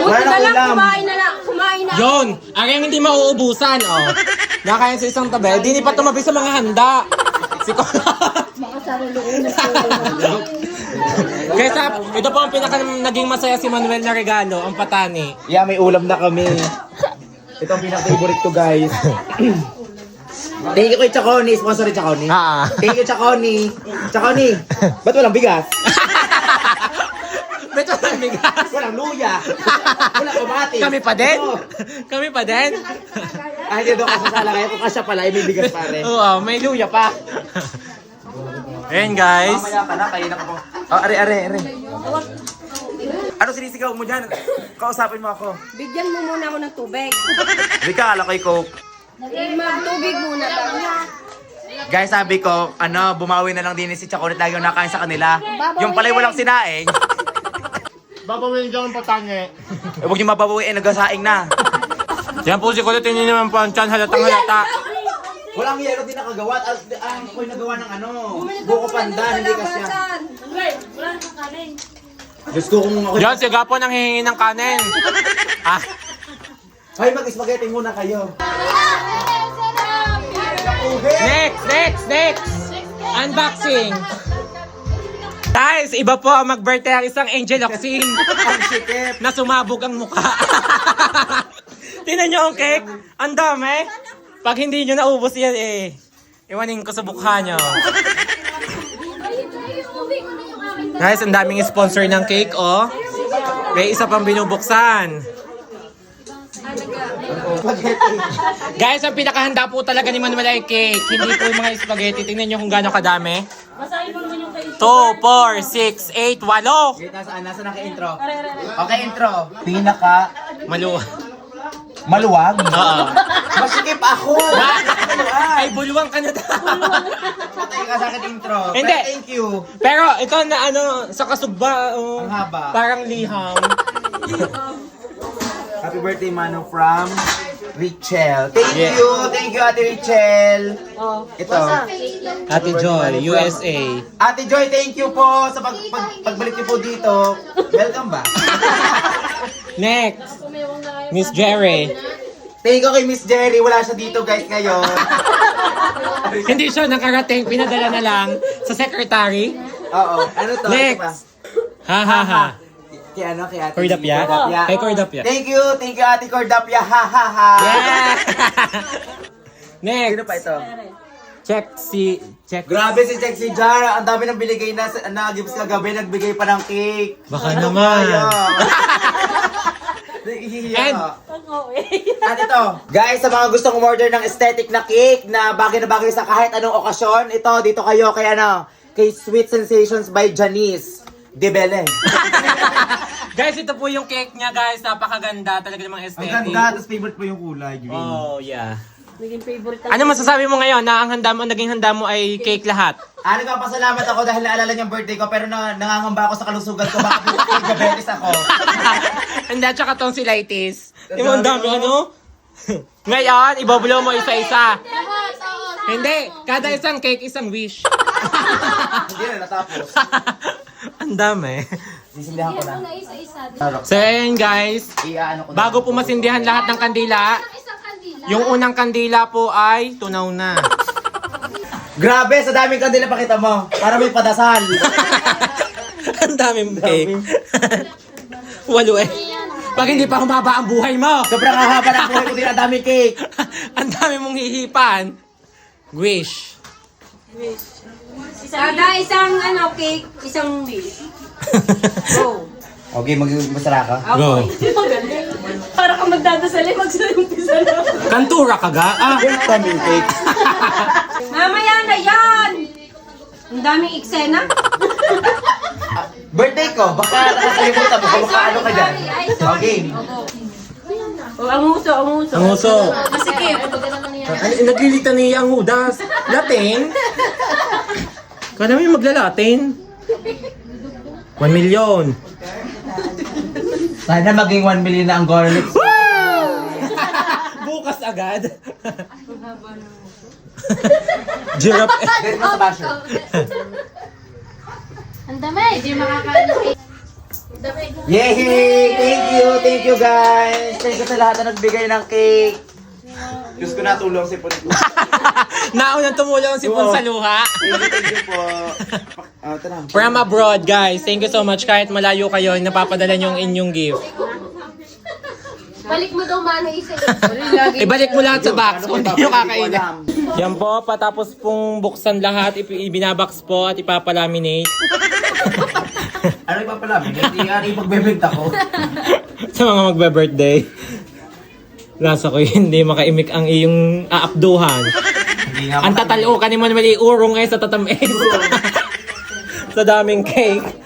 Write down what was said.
Buti na lang, ulam. kumain na lang. Kumain na. Yun, ang hindi mauubusan, oh. Nakain sa isang tabi, di pa tumabi sa mga handa. Si Kaya ito po ang pinaka naging masaya si Manuel na regalo, ang patani. Yeah, may ulam na kami. Ito ang pinaka-favorite ko, guys. Thank you kay Chaconi. Sponsor ni Chaconi. Thank you, Chaconi. Chaconi, ba't walang bigas? Beto ng bigas. Walang luya. Walang kamatis. Kami pa din? Oo. Kami pa din? Ay, hindi doon kasasala kayo. Kung kasya pala, may bigas pa rin. Oo, may luya pa. Ayan guys. Mamaya ka na, kayo na ko. Oh, are. Ano sinisigaw mo dyan? Kausapin mo ako. Bigyan mo muna ako ng tubig. Hindi ka, ala ko'y Coke. Magtubig muna ba? Guys, sabi ko, bumawi na lang din si Chakonit lagi yung nakain sa kanila. Yung pala'y walang sinaing. Babawin dyan ang patangi. Huwag niyo mababawiin, nagasaing na. Yan po si Kulot, hindi naman po ang tiyan, halatang halata. Walang yelo din nakagawa. Ang ako'y nagawa ng buko pandan, hindi kasi. Diyos ko kung ako. Diyan, si Gapo nang hihingi ng kanin. Ah, Ay, mag-spaghetti muna kayo. next! Unboxing. Guys, iba po ang mag-birthday ang isang Angel Oxin Ang sikip. na sumabog ang mukha. Tingnan nyo ang cake. Ang dami. Pag hindi nyo naubos yan iwanin ko sa mukha nyo. Guys, ang daming sponsor ng cake, oh. May isa pang binubuksan. Guys, ang pinakahanda po talaga ni Manuel ay cake. Hindi po yung mga spaghetti. Tingnan nyo kung gaano kadami. 2, 4, 6, 8, 8. Nasa naka-intro. Okay, intro. Pinaka maluwag. Oo. Masikip ako. Ay, buluwang ka na daw. Patay ka sa akin intro. Hindi. Pero thank you. Pero ito na sa kasugba, Ang haba. parang liham. Happy birthday, Mano, from Richel. Thank Yeah. you. Thank you, Ate Richel. Ito. Ate Joy, USA. Ate Joy, thank you po sa pagbalik niyo po dito. Welcome back. Next, Miss Jerry. Thank you kay Miss Jerry. Wala siya dito, guys, ngayon. Hindi siya nakarating, pinadala na lang sa secretary. Oo. Ano to? Next. Ito Ha ha ha. Kay Ate Cordapia? Cordapia. Kay Cordapia. Thank you, Ate Cordapia. Ha ha ha. Yeah! Sino pa Next, ito? check. Grabe si Sexy Jar. Ang dami ng binigay na gifts kagabi. Nagbigay pa ng cake. Baka naman. And, at ito, guys, sa mga gustong umorder ng aesthetic na cake na bagay sa kahit anong okasyon, ito, dito kayo kay kay Sweet Sensations by Janice De Bele. Guys, ito po yung cake niya, guys. Napakaganda talaga ng mga Ang aesthetic. ganda, tapos favorite po yung kulay, green. Oh, yeah. Naging favorite Ano masasabi mo ngayon na ang naging handa mo ay cake lahat? Nagpapasalamat ako dahil naalala niyang birthday ko, pero nangangamba ako sa kalusugan ko, baka may diabetes ako. Hindi, tsaka tonsillitis. Yung ang dami, ano? Ngayon, ibablo mo isa-isa. Hindi, kada isang cake, isang wish. Hindi na natapos. Ang dami. Sisindihan ko na. So, ayun guys. Ko na. Bago po masindihan lahat ng kandila, yung unang kandila po ay tunaw na. Grabe, sa daming kandila pakita mo. Para may padasal. Ang daming cake. Walo eh. Pag hindi pa humaba ang buhay mo. Sobrang hahaba ng buhay ko din, ang daming cake. Ang dami mong hihipan. Wish. Kada isang cake, isang wish. Go. Okay, magbasara ka. Go. Para ka magdadasal magsumpisa na. Kantura ka ga? Ah. Daming cake. Mamaya na yan! Ang daming eksena. Birthday ko, baka nakakalimutan mo, baka ano ka dyan. Okay. Ang uso. Ang uso. Masikip. Ay, naglilita niya ang hudas. Latin? Kaya namin maglalatin. 1 million. Sana maging 1 million na ang Gorlix. Bukas agad. Giraffe. Dito mo sa basher. Ang dami, di makakaano. Yay! Thank you guys! Thank you sa lahat na nagbigay ng cake. Diyos ko natulong si Punto. Naunang tumulong si Pun sa luha. Thank you po. Tara. From abroad, guys. Thank you so much. Kahit malayo kayo, napapadala nyo ang inyong gift. Balik mo daw mano isa. Ibalik mo lahat sa box kung hindi nyo kakainin. alam. Yan po, patapos pong buksan lahat, ibinabox po at ipapalaminate. Ano yung papalamin? Hindi pagbebenta ko. Sa mga magbe-birthday. Lasa ko hindi makaimik ang iyong aapduhan. Hindi nga Ang tatalo ka ni Manuel Urong ay sa tatamis. Sa daming cake.